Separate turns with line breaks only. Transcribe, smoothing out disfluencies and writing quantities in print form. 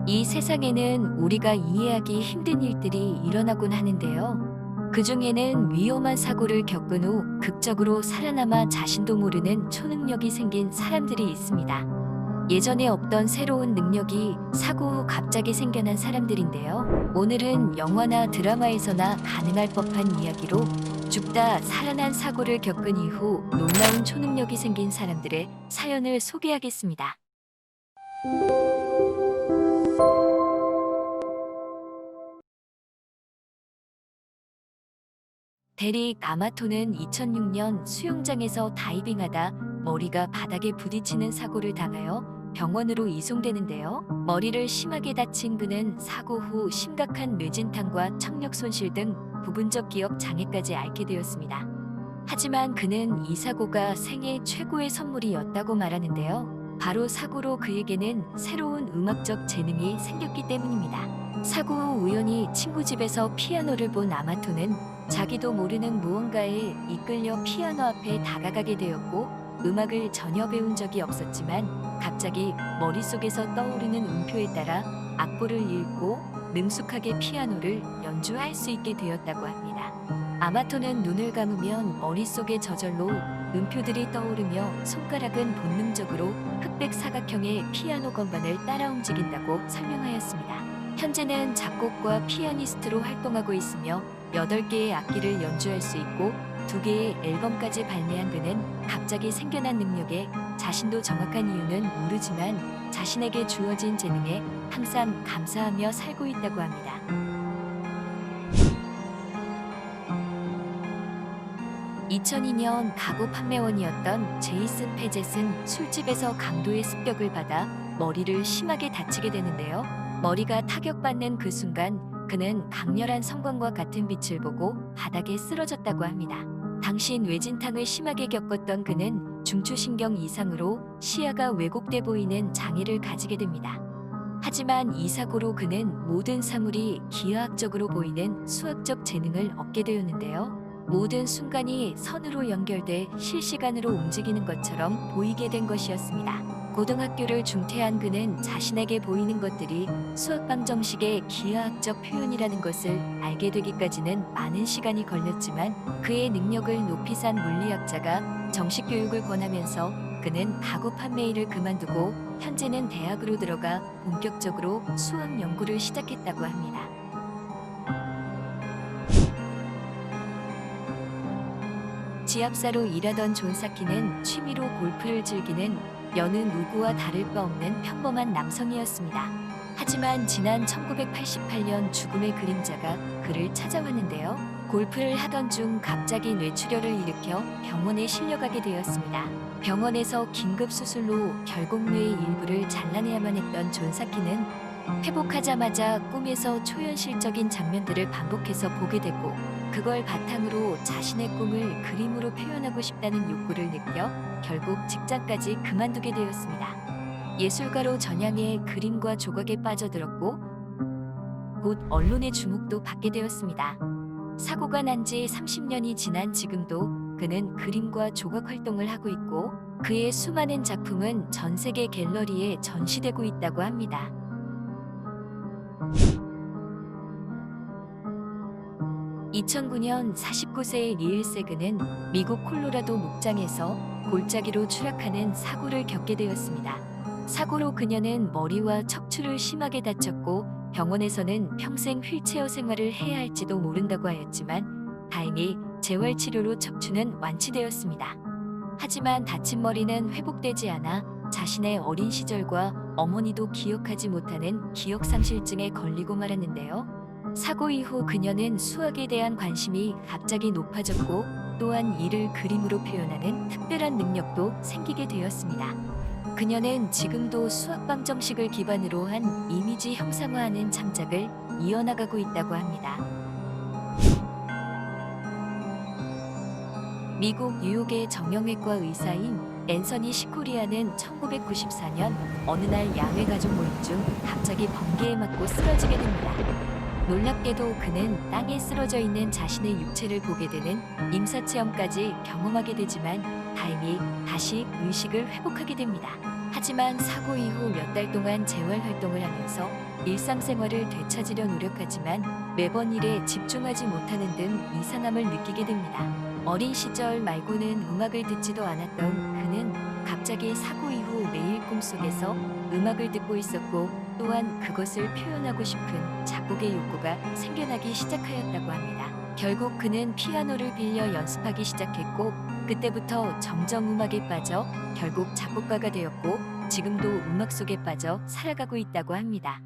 이 세상에는 우리가 이해하기 힘든 일들이 일어나곤 하는데요. 그 중에는 위험한 사고를 겪은 후 극적으로 살아남아 자신도 모르는 초능력이 생긴 사람들이 있습니다. 예전에 없던 새로운 능력이 사고 후 갑자기 생겨난 사람들인데요. 오늘은 영화나 드라마에서나 가능할 법한 이야기로 죽다 살아난 사고를 겪은 이후 놀라운 초능력이 생긴 사람들의 사연을 소개하겠습니다. 데릭 아마토는 2006년 수영장에서 다이빙하다 머리가 바닥에 부딪히는 사고를 당하여 병원으로 이송되는데요. 머리를 심하게 다친 그는 사고 후 심각한 뇌진탕과 청력 손실 등 부분적 기억 장애까지 앓게 되었습니다. 하지만 그는 이 사고가 생애 최고의 선물이었다고 말하는데요. 바로 사고로 그에게는 새로운 음악적 재능이 생겼기 때문입니다. 사고 후 우연히 친구 집에서 피아노를 본 아마토는 자기도 모르는 무언가에 이끌려 피아노 앞에 다가가게 되었고, 음악을 전혀 배운 적이 없었지만 갑자기 머릿속에서 떠오르는 음표에 따라 악보를 읽고 능숙하게 피아노를 연주할 수 있게 되었다고 합니다. 아마토는 눈을 감으면 머릿속에 저절로 음표들이 떠오르며 손가락은 본능적으로 흑백 사각형의 피아노 건반을 따라 움직인다고 설명하였습니다. 현재는 작곡과 피아니스트로 활동하고 있으며 8개의 악기를 연주할 수 있고 2개의 앨범까지 발매한 그는 갑자기 생겨난 능력에 자신도 정확한 이유는 모르지만 자신에게 주어진 재능에 항상 감사하며 살고 있다고 합니다. 2002년 가구 판매원이었던 제이슨 페젯은 술집에서 강도의 습격을 받아 머리를 심하게 다치게 되는데요. 머리가 타격받는 그 순간 그는 강렬한 성광과 같은 빛을 보고 바닥에 쓰러졌다고 합니다. 당시 뇌진탕을 심하게 겪었던 그는 중추신경 이상으로 시야가 왜곡돼 보이는 장애를 가지게 됩니다. 하지만 이 사고로 그는 모든 사물이 기하학적으로 보이는 수학적 재능을 얻게 되었는데요. 모든 순간이 선으로 연결돼 실시간으로 움직이는 것처럼 보이게 된 것이었습니다. 고등학교를 중퇴한 그는 자신에게 보이는 것들이 수학방 정식의 기하학적 표현이라는 것을 알게 되기까지는 많은 시간이 걸렸지만 그의 능력을 높이 산 물리학자가 정식 교육을 권하면서 그는 가구 판매 일을 그만두고 현재는 대학으로 들어가 본격적으로 수학 연구를 시작했다고 합니다. 지압사로 일하던 존 사키는 취미로 골프를 즐기는 여느 누구와 다를 바 없는 평범한 남성이었습니다. 하지만 지난 1988년 죽음의 그림자가 그를 찾아왔는데요. 골프를 하던 중 갑자기 뇌출혈을 일으켜 병원에 실려가게 되었습니다. 병원에서 긴급 수술로 결국 뇌의 일부를 잘라내야만 했던 존 사키는 회복하자마자 꿈에서 초현실적인 장면들을 반복해서 보게 되고 그걸 바탕으로 자신의 꿈을 그림으로 표현하고 싶다는 욕구를 느껴 결국 직장까지 그만두게 되었습니다. 예술가로 전향해 그림과 조각에 빠져들었고 곧 언론의 주목도 받게 되었습니다. 사고가 난 지 30년이 지난 지금도 그는 그림과 조각 활동을 하고 있고 그의 수많은 작품은 전 세계 갤러리에 전시되고 있다고 합니다. 2009년 49세의 리일 세그는 미국 콜로라도 목장에서 골짜기로 추락하는 사고를 겪게 되었습니다. 사고로 그녀는 머리와 척추를 심하게 다쳤고 병원에서는 평생 휠체어 생활을 해야 할지도 모른다고 하였지만 다행히 재활치료로 척추는 완치되었습니다. 하지만 다친 머리는 회복되지 않아 자신의 어린 시절과 어머니도 기억하지 못하는 기억상실증에 걸리고 말았는데요. 사고 이후 그녀는 수학에 대한 관심이 갑자기 높아졌고 또한 이를 그림으로 표현하는 특별한 능력도 생기게 되었습니다. 그녀는 지금도 수학방 정식을 기반으로 한 이미지 형상화하는 창작을 이어나가고 있다고 합니다. 미국 뉴욕의 정형외과 의사인 앤서니 시코리아는 1994년 어느 날 야외 가족 모임 중 갑자기 번개에 맞고 쓰러지게 됩니다. 놀랍게도 그는 땅에 쓰러져 있는 자신의 육체를 보게 되는 임사체험까지 경험하게 되지만 다행히 다시 의식을 회복하게 됩니다. 하지만 사고 이후 몇 달 동안 재활 활동을 하면서 일상생활을 되찾으려 노력하지만 매번 일에 집중하지 못하는 등 이상함을 느끼게 됩니다. 어린 시절 말고는 음악을 듣지도 않았던 그는 갑자기 사고 이후 매일 꿈속에서 음악을 듣고 있었고 또한 그것을 표현하고 싶은 작곡의 욕구가 생겨나기 시작하였다고 합니다. 결국 그는 피아노를 빌려 연습하기 시작했고 그때부터 점점 음악에 빠져 결국 작곡가가 되었고 지금도 음악 속에 빠져 살아가고 있다고 합니다.